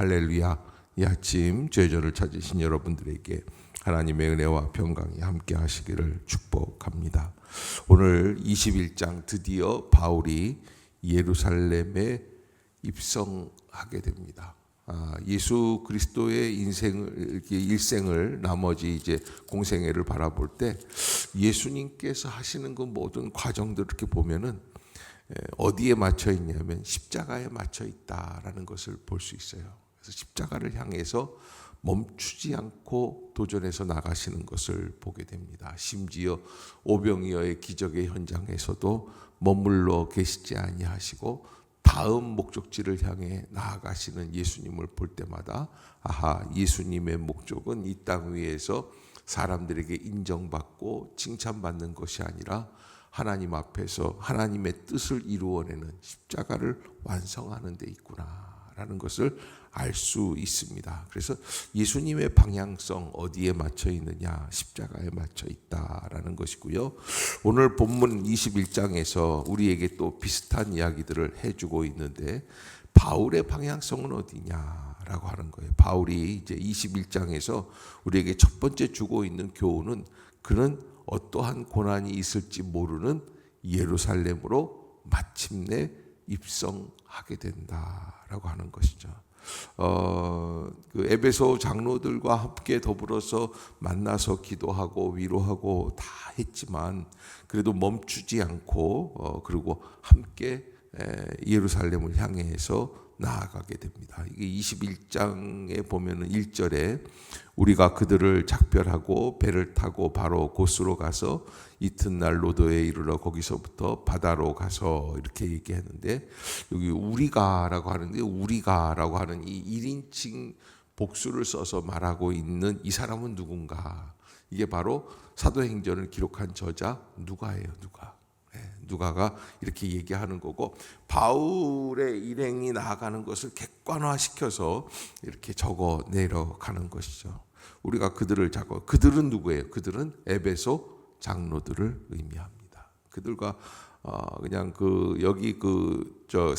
할렐루야. 이 아침 죄전을 찾으신 여러분들에게 하나님의 은혜와 평강이 함께 하시기를 축복합니다. 오늘 21장 드디어 바울이 예루살렘에 입성하게 됩니다. 예수 그리스도의 일생을 나머지 이제 공생애를 바라볼 때 예수님께서 하시는 그 모든 과정들을 이렇게 보면은 어디에 맞춰 있냐면 십자가에 맞춰 있다라는 것을 볼 수 있어요. 그래서 십자가를 향해서 멈추지 않고 도전해서 나가시는 것을 보게 됩니다. 심지어 오병이어의 기적의 현장에서도 머물러 계시지 아니하시고 다음 목적지를 향해 나아가시는 예수님을 볼 때마다 예수님의 목적은 이 땅 위에서 사람들에게 인정받고 칭찬받는 것이 아니라 하나님 앞에서 하나님의 뜻을 이루어내는 십자가를 완성하는 데 있구나라는 것을 알 수 있습니다. 그래서 예수님의 방향성 어디에 맞춰 있느냐? 십자가에 맞춰 있다라는 것이고요. 오늘 본문 21장에서 우리에게 또 비슷한 이야기들을 해주고 있는데 바울의 방향성은 어디냐라고 하는 거예요. 바울이 이제 21장에서 우리에게 첫 번째 주고 있는 교훈은 그는 어떠한 고난이 있을지 모르는 예루살렘으로 마침내 입성하게 된다라고 하는 것이죠. 그 에베소 장로들과 함께 더불어서 만나서 기도하고 위로하고 다 했지만 그래도 멈추지 않고 그리고 함께 예루살렘을 향해서 나아가게 됩니다. 이게 21장에 보면은 1절에 우리가 그들을 작별하고 배를 타고 바로 고스로 가서 이튿날 로도에 이르러 거기서부터 바다로 가서 이렇게 얘기했는데 여기 우리가라고 하는데 우리가라고 하는 이 1인칭 복수를 써서 말하고 있는 이 사람은 누군가? 이게 바로 사도행전을 기록한 저자 누가예요. 누가가 이렇게 얘기하는 거고 바울의 일행이 나아가는 것을 객관화시켜서 이렇게 적어 내려가는 것이죠. 우리가 그들을 그들은 누구예요? 그들은 에베소 장로들을 의미합니다. 그들과 그냥 여기 20장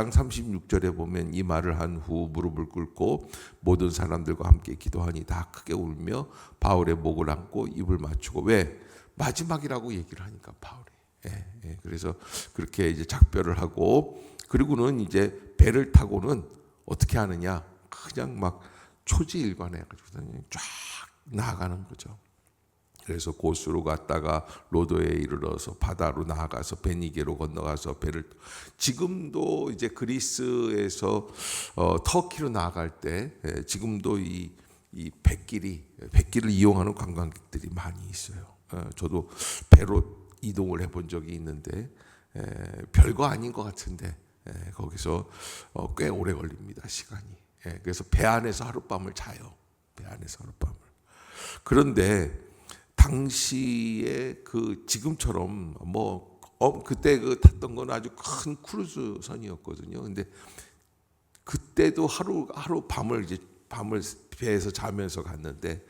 36절에 보면 이 말을 한 후 무릎을 꿇고 모든 사람들과 함께 기도하니 다 크게 울며 바울의 목을 안고 입을 맞추고 왜? 마지막이라고 얘기를 하니까 바울이. 그래서 그렇게 이제 작별을 하고 그리고는 이제 배를 타고는 어떻게 하느냐? 그냥 막 초지일관해가지고 쫙 나아가는 거죠. 그래서 고스로 갔다가 로도에 이르러서 바다로 나아가서 베니게로 건너가서 배를 지금도 이제 그리스에서 터키로 나아갈 때 지금도 이 백길을 이용하는 관광객들이 많이 있어요. 저도 배로 이동을 해본 적이 있는데 별거 아닌 것 같은데 거기서 꽤 오래 걸립니다. 시간이. 그래서 배 안에서 하룻밤을 자요. 배 안에서 하룻밤을. 그런데 당시에 지금처럼 그때 탔던 건 아주 큰 크루즈 선이었거든요. 근데 그때도 하루 밤을 배에서 자면서 갔는데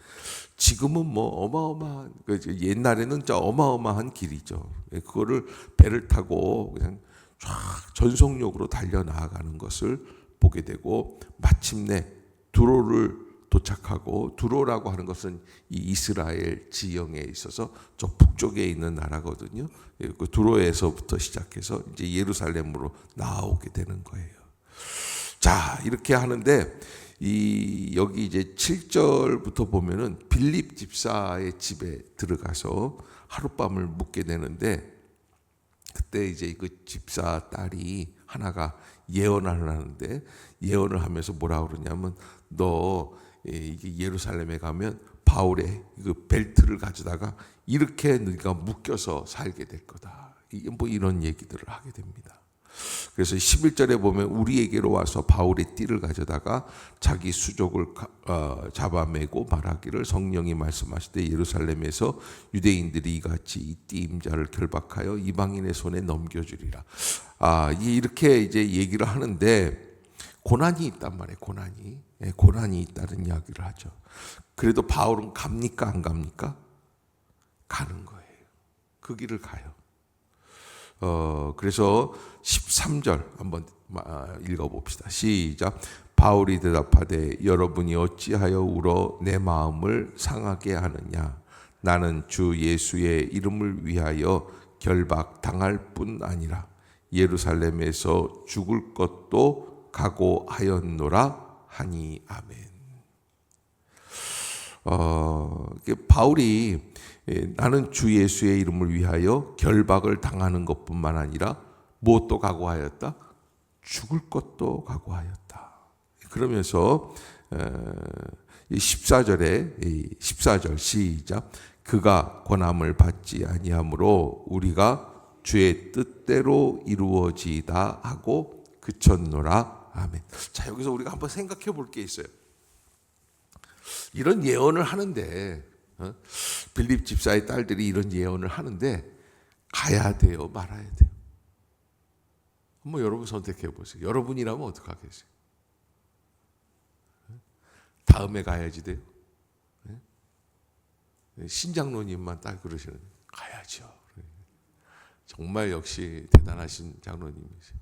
지금은 어마어마한 옛날에는 진짜 어마어마한 길이죠. 그거를 배를 타고 그냥 쫙 전속력으로 달려 나아가는 것을 보게 되고 마침내 두로를 도착하고 두로라고 하는 것은 이 이스라엘 지형에 있어서 저 북쪽에 있는 나라거든요. 그 두로에서부터 시작해서 이제 예루살렘으로 나오게 되는 거예요. 자, 이렇게 하는데 여기 이제 7절부터 보면은 빌립 집사의 집에 들어가서 하룻밤을 묵게 되는데 그때 이제 그 집사 딸이 하나가 예언을 하는데 예언을 하면서 뭐라 그러냐면 너 이게 예루살렘에 가면 바울의 그 벨트를 가져다가 이렇게 네가 묶여서 살게 될 거다. 이런 얘기들을 하게 됩니다. 그래서 11절에 보면 우리에게로 와서 바울의 띠를 가져다가 자기 수족을 잡아매고 말하기를 성령이 말씀하시되 예루살렘에서 유대인들이 이같이 이 띠 임자를 결박하여 이방인의 손에 넘겨주리라. 이렇게 이제 얘기를 하는데 고난이 있단 말이에요. 고난이 있다는 이야기를 하죠. 그래도 바울은 갑니까 안 갑니까? 가는 거예요. 그 길을 가요. 그래서 13절 한번 읽어봅시다. 시작. 바울이 대답하되 여러분이 어찌하여 울어 내 마음을 상하게 하느냐. 나는 주 예수의 이름을 위하여 결박당할 뿐 아니라 예루살렘에서 죽을 것도 각오하였노라 하니. 아멘. 바울이 나는 주 예수의 이름을 위하여 결박을 당하는 것뿐만 아니라 무엇도 각오하였다? 죽을 것도 각오하였다. 그러면서 14절 시작. 그가 권함을 받지 아니하므로 우리가 주의 뜻대로 이루어지다 하고 그쳤노라. 아멘. 자, 여기서 우리가 한번 생각해 볼 게 있어요. 이런 예언을 하는데 빌립 집사의 딸들이 이런 예언을 하는데 가야 돼요, 말아야 돼요? 한번 여러분 선택해 보세요. 여러분이라면 어떡하겠어요? 다음에 가야지 돼요? 신장로님만 딱 그러시는 가야죠. 정말 역시 대단하신 장로님이세요.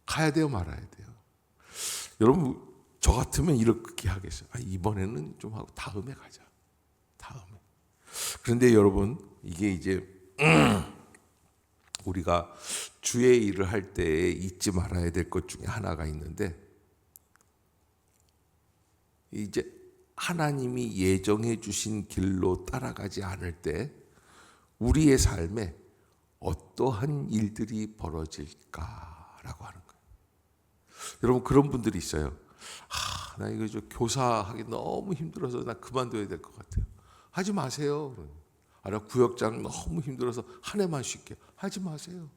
가야 돼요, 말아야 돼요? 여러분 저 같으면 이렇게 하겠어요. 이번에는 좀 하고 다음에 가자. 다음에. 그런데 여러분 이게 이제 우리가 주의 일을 할 때 잊지 말아야 될 것 중에 하나가 있는데, 이제 하나님이 예정해 주신 길로 따라가지 않을 때 우리의 삶에 어떠한 일들이 벌어질까라고 하는 거예요. 여러분 그런 분들이 있어요. 나 이거 교사하기 너무 힘들어서 나 그만둬야 될 것 같아요. 하지 마세요. 나 구역장 너무 힘들어서 한 해만 쉴게요. 하지 마세요.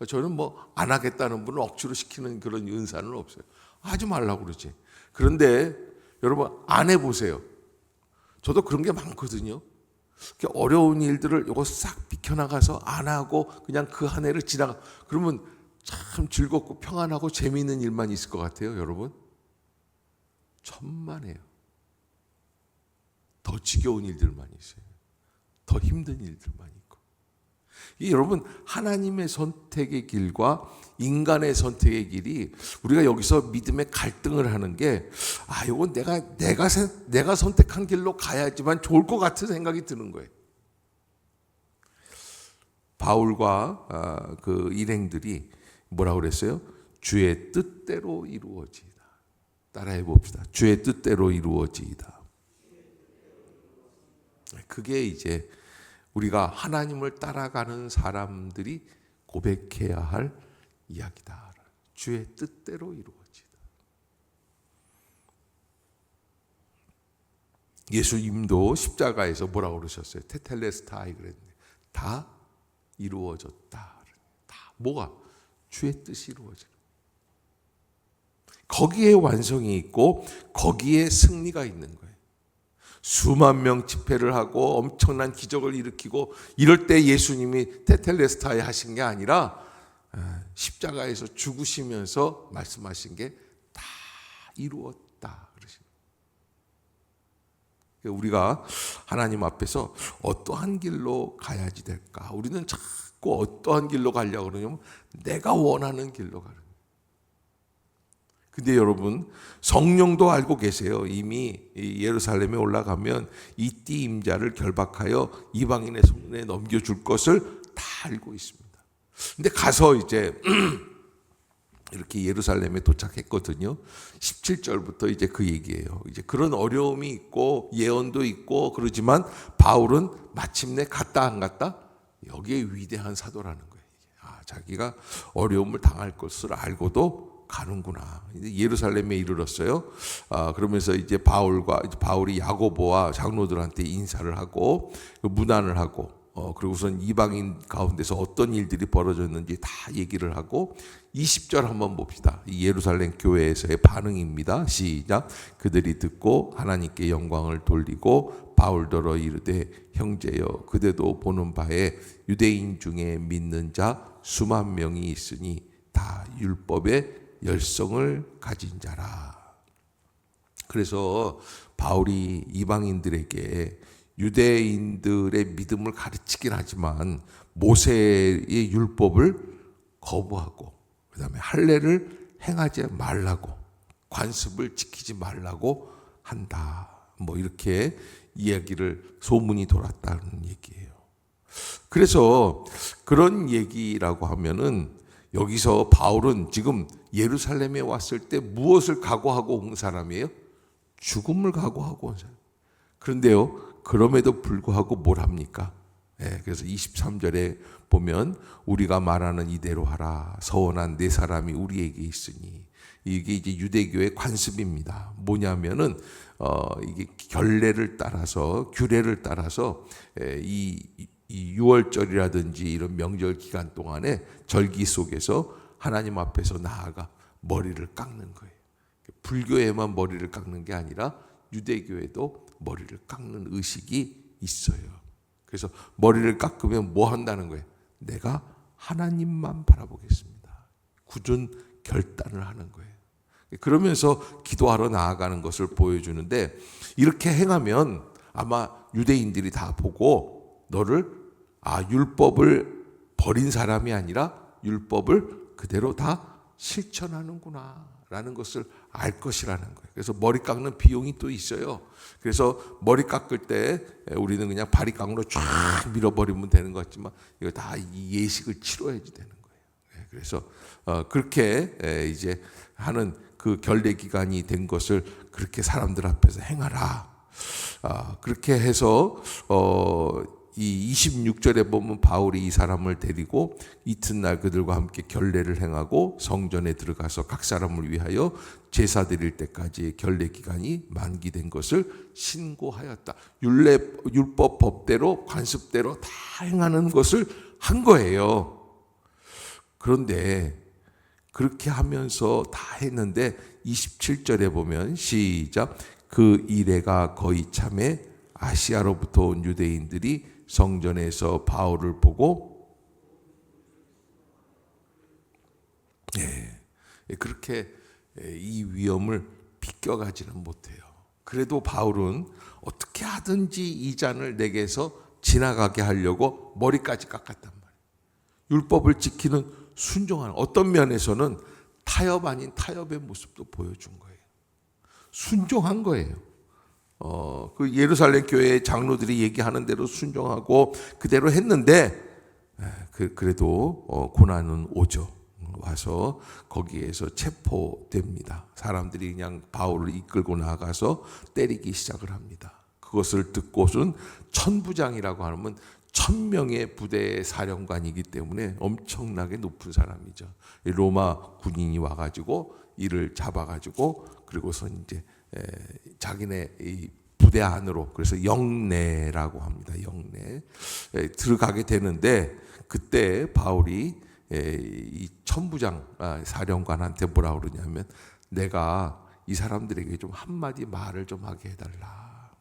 저는 뭐 안 하겠다는 분을 억지로 시키는 그런 은사는 없어요. 하지 말라고 그러지. 그런데 여러분 안 해보세요. 저도 그런 게 많거든요. 어려운 일들을 요거 싹 비켜나가서 안 하고 그냥 그 한 해를 지나가. 그러면 참 즐겁고 평안하고 재미있는 일만 있을 것 같아요, 여러분. 천만에요. 더 지겨운 일들만 있어요. 더 힘든 일들만 있고. 이 여러분 하나님의 선택의 길과 인간의 선택의 길이, 우리가 여기서 믿음의 갈등을 하는 게 이건 내가 선택한 길로 가야지만 좋을 것 같은 생각이 드는 거예요. 바울과 그 일행들이 뭐라고 그랬어요? 주의 뜻대로 이루어지이다. 따라해 봅시다. 주의 뜻대로 이루어지이다. 그게 이제 우리가 하나님을 따라가는 사람들이 고백해야 할 이야기다. 주의 뜻대로 이루어지이다. 예수님도 십자가에서 뭐라고 그러셨어요? 테텔레스타이 그랬는데 다 이루어졌다. 다 뭐가? 주의 뜻이 이루어지는. 거기에 완성이 있고 거기에 승리가 있는 거예요. 수만 명 집회를 하고 엄청난 기적을 일으키고 이럴 때 예수님이 테텔레스타이 하신 게 아니라 십자가에서 죽으시면서 말씀하신 게 다 이루었다 그러신 거예요. 우리가 하나님 앞에서 어떠한 길로 가야지 될까? 우리는 자꾸 어떠한 길로 가려고 그러냐면 내가 원하는 길로 가는. 근데 여러분 성령도 알고 계세요. 이미 예루살렘에 올라가면 이 띠 임자를 결박하여 이방인의 손에 넘겨줄 것을 다 알고 있습니다. 근데 가서 이제 이렇게 예루살렘에 도착했거든요. 17절부터 이제 그 얘기예요. 이제 그런 어려움이 있고 예언도 있고 그러지만 바울은 마침내 갔다 안 갔다? 여기에 위대한 사도라는 거예요. 자기가 어려움을 당할 것을 알고도 가는구나. 예루살렘에 이르렀어요. 그러면서 이제 바울이 야고보와 장로들한테 인사를 하고 문안을 하고 그리고선 이방인 가운데서 어떤 일들이 벌어졌는지 다 얘기를 하고 20절 한번 봅시다. 예루살렘 교회에서의 반응입니다. 시작. 그들이 듣고 하나님께 영광을 돌리고 바울더러 이르되 형제여 그대도 보는 바에 유대인 중에 믿는 자 수만 명이 있으니 다 율법의 열성을 가진 자라. 그래서 바울이 이방인들에게 유대인들의 믿음을 가르치긴 하지만 모세의 율법을 거부하고, 그 다음에 할례를 행하지 말라고, 관습을 지키지 말라고 한다. 뭐 이렇게 이야기를 소문이 돌았다는 얘기예요. 그래서 그런 얘기라고 하면은 여기서 바울은 지금 예루살렘에 왔을 때 무엇을 각오하고 온 사람이에요? 죽음을 각오하고 온 사람. 그런데요, 그럼에도 불구하고 뭘 합니까? 그래서 23절에 보면 우리가 말하는 이대로 하라. 서원한 네 사람이 우리에게 있으니. 이게 이제 유대교의 관습입니다. 뭐냐면은 이게 결례를 따라서, 규례를 따라서 이 6월절이라든지 이런 명절 기간 동안에 절기 속에서 하나님 앞에서 나아가 머리를 깎는 거예요. 불교에만 머리를 깎는 게 아니라 유대교에도 머리를 깎는 의식이 있어요. 그래서 머리를 깎으면 뭐 한다는 거예요? 내가 하나님만 바라보겠습니다. 굳은 결단을 하는 거예요. 그러면서 기도하러 나아가는 것을 보여주는데, 이렇게 행하면 아마 유대인들이 다 보고 너를 율법을 버린 사람이 아니라 율법을 그대로 다 실천하는구나 라는 것을 알 것이라는 거예요. 그래서 머리 깎는 비용이 또 있어요. 그래서 머리 깎을 때 우리는 그냥 바리깡으로 쫙 밀어버리면 되는 것 같지만 이거 다 이 예식을 치러야지 되는 거예요. 그래서 그렇게 이제 하는 그 결례 기간이 된 것을 그렇게 사람들 앞에서 행하라. 그렇게 해서 이 26절에 보면 바울이 이 사람을 데리고 이튿날 그들과 함께 결례를 행하고 성전에 들어가서 각 사람을 위하여 제사 드릴 때까지 결례 기간이 만기된 것을 신고하였다. 율법 법대로 관습대로 다 행하는 것을 한 거예요. 그런데 그렇게 하면서 다 했는데 27절에 보면 시작. 그 이레가 거의 참에 아시아로부터 온 유대인들이 성전에서 바울을 보고 그렇게 이 위험을 비껴가지는 못해요. 그래도 바울은 어떻게 하든지 이 잔을 내게서 지나가게 하려고 머리까지 깎았단 말이에요. 율법을 지키는 순종하는, 어떤 면에서는 타협 아닌 타협의 모습도 보여준 거예요. 순종한 거예요. 그 예루살렘 교회의 장로들이 얘기하는 대로 순종하고 그대로 했는데 그래도 고난은 오죠. 와서 거기에서 체포됩니다. 사람들이 그냥 바울을 이끌고 나가서 때리기 시작을 합니다. 그것을 듣고선 천부장이라고 하면 1000명의 부대의 사령관이기 때문에 엄청나게 높은 사람이죠. 로마 군인이 와가지고 이를 잡아가지고 그리고서 이제 자기네 이 부대 안으로, 그래서 영내라고 합니다. 영내 들어가게 되는데, 그때 바울이 이 천부장 사령관한테 뭐라고 그러냐면, 내가 이 사람들에게 좀 한마디 말을 좀 하게 해달라.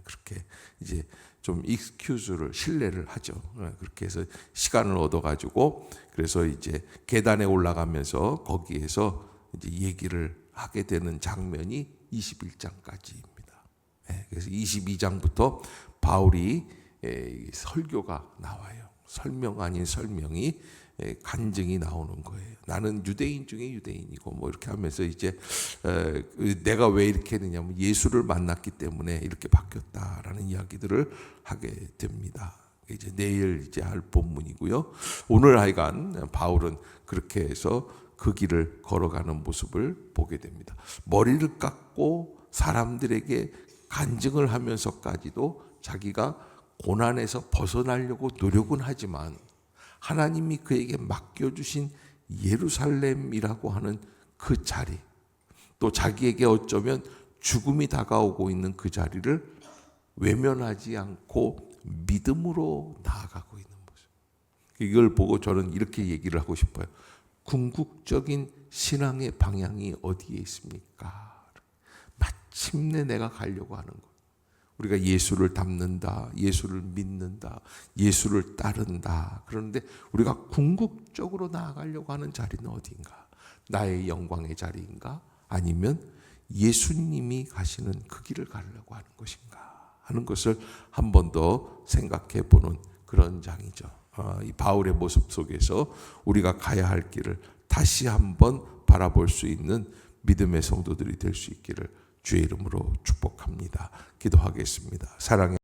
그렇게 이제 좀 익스큐즈를, 신뢰를 하죠. 그렇게 해서 시간을 얻어가지고, 그래서 이제 계단에 올라가면서 거기에서 이제 얘기를 하게 되는 장면이 21장까지입니다. 그래서 22장부터 바울이 설교가 나와요. 설명 아닌 설명이, 간증이 나오는 거예요. 나는 유대인 중에 유대인이고 뭐 이렇게 하면서 이제 내가 왜 이렇게 했느냐면 예수를 만났기 때문에 이렇게 바뀌었다라는 이야기들을 하게 됩니다. 이제 내일 이제 할 본문이고요. 오늘 하여간 바울은 그렇게 해서 그 길을 걸어가는 모습을 보게 됩니다. 머리를 깎고 사람들에게 간증을 하면서까지도 자기가 고난에서 벗어나려고 노력은 하지만 하나님이 그에게 맡겨주신 예루살렘이라고 하는 그 자리, 또 자기에게 어쩌면 죽음이 다가오고 있는 그 자리를 외면하지 않고 믿음으로 나아가고 있는 모습. 이걸 보고 저는 이렇게 얘기를 하고 싶어요. 궁극적인 신앙의 방향이 어디에 있습니까? 마침내 내가 가려고 하는 것. 우리가 예수를 닮는다, 예수를 믿는다, 예수를 따른다. 그런데 우리가 궁극적으로 나아가려고 하는 자리는 어디인가? 나의 영광의 자리인가? 아니면 예수님이 가시는 그 길을 가려고 하는 것인가? 하는 것을 한 번 더 생각해 보는 그런 장이죠. 이 바울의 모습 속에서 우리가 가야 할 길을 다시 한번 바라볼 수 있는 믿음의 성도들이 될 수 있기를 주의 이름으로 축복합니다. 기도하겠습니다. 사랑의